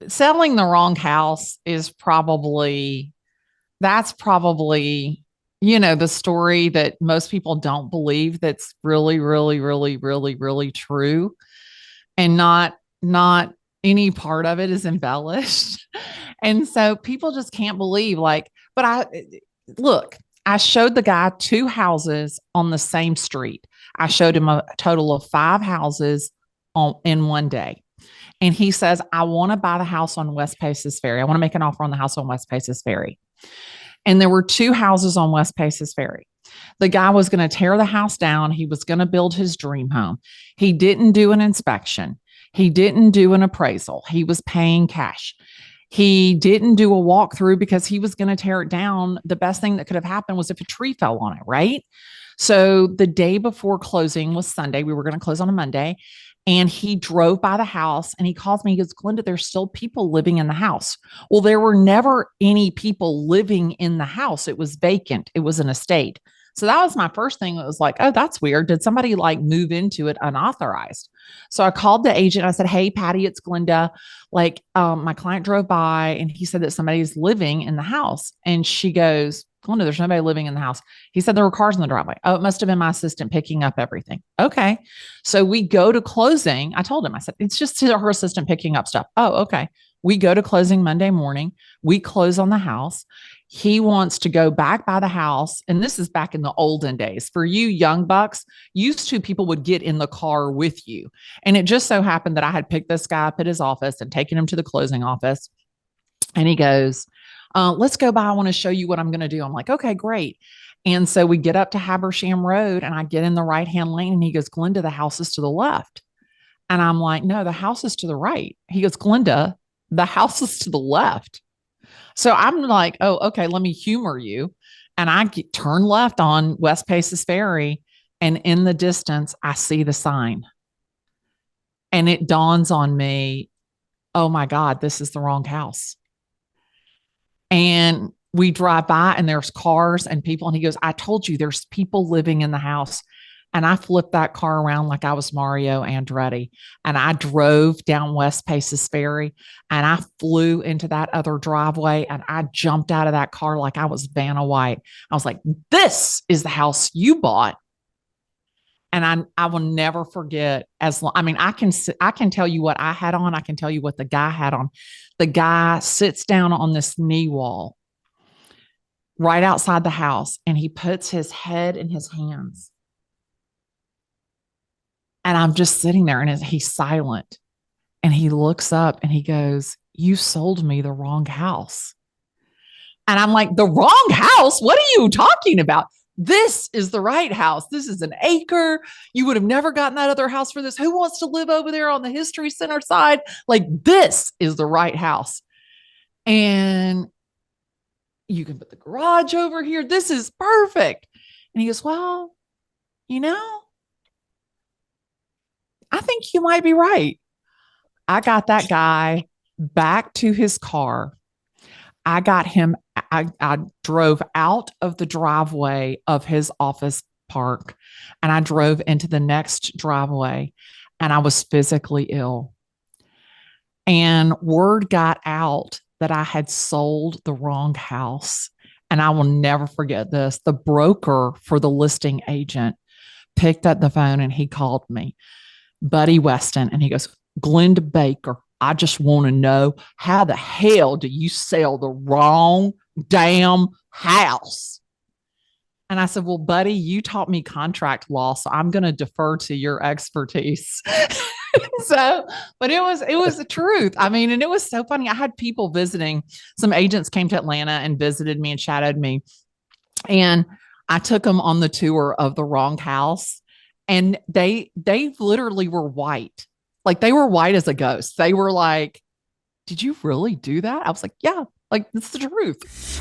selling the wrong house is probably that's probably the story that most people don't believe that's really really really really really true, and not any part of it is embellished. And so people just can't believe, like, but I look, I showed the guy two houses on the same street. I showed him a total of five houses in one day. And he says, I want to buy the house on West Paces Ferry. I want to make an offer on the house on West Paces Ferry. And there were two houses on West Paces Ferry. The guy was going to tear the house down. He was going to build his dream home. He didn't do an inspection. He didn't do an appraisal. He was paying cash. He didn't do a walkthrough because he was going to tear it down. The best thing that could have happened was if a tree fell on it, right? So the day before closing was Sunday. We were going to close on a Monday. And he drove by the house and he calls me. He goes, Glenda, there's still people living in the house. Well, there were never any people living in the house. It was vacant. It was an estate. So that was my first thing. It was like, oh, that's weird. Did somebody like move into it unauthorized? So I called the agent. I said, hey, Patty, it's Glenda. Like, my client drove by and he said that somebody's living in the house. And she goes, Glenda, there's nobody living in the house. He said there were cars in the driveway. Oh, it must have been my assistant picking up everything. Okay. So we go to closing. I told him, I said, it's just her assistant picking up stuff. Oh, okay. We go to closing Monday morning. We close on the house. He wants to go back by the house. And this is back in the olden days. For you young bucks, used to people would get in the car with you. And it just so happened that I had picked this guy up at his office and taken him to the closing office. And he goes, let's go by. I want to show you what I'm going to do. I'm like, okay, great. And so we get up to Habersham Road and I get in the right hand lane and he goes, Glenda, the house is to the left. And I'm like, no, the house is to the right. He goes, Glenda, the house is to the left. So I'm like, oh, okay, let me humor you. And turn left on West Paces Ferry. And in the distance, I see the sign. And it dawns on me, oh my God, this is the wrong house. And we drive by and there's cars and people. And he goes, I told you there's people living in the house. And I flipped that car around like I was Mario Andretti. And I drove down West Paces Ferry and I flew into that other driveway and I jumped out of that car like I was Vanna White. I was like, this is the house you bought. And I will never forget. As long, I mean, I can tell you what I had on. I can tell you what the guy had on. The guy sits down on this knee wall right outside the house and he puts his head in his hands. And I'm just sitting there and he's silent and he looks up and he goes, you sold me the wrong house. And I'm like, the wrong house? What are you talking about? This is the right house. This is an acre. You would have never gotten that other house for this. Who wants to live over there on the History Center side? Like, this is the right house. And you can put the garage over here. This is perfect. And he goes, well, you know, I think you might be right. I got that guy back to his car. I got him, I drove out of the driveway of his office park and I drove into the next driveway and I was physically ill. And word got out that I had sold the wrong house. And I will never forget this. The broker for the listing agent picked up the phone and he called me, Buddy Weston, and he goes, Glenda Baker, I just want to know, how the hell do you sell the wrong damn house? And I said, well, buddy, you taught me contract law, so I'm going to defer to your expertise. So, but it was the truth. I mean, and it was so funny. I had people visiting. Some agents came to Atlanta and visited me and shadowed me. And I took them on the tour of the wrong house. And they literally were white. Like they were white as a ghost. They were like, did you really do that? I was like, yeah, like it's the truth.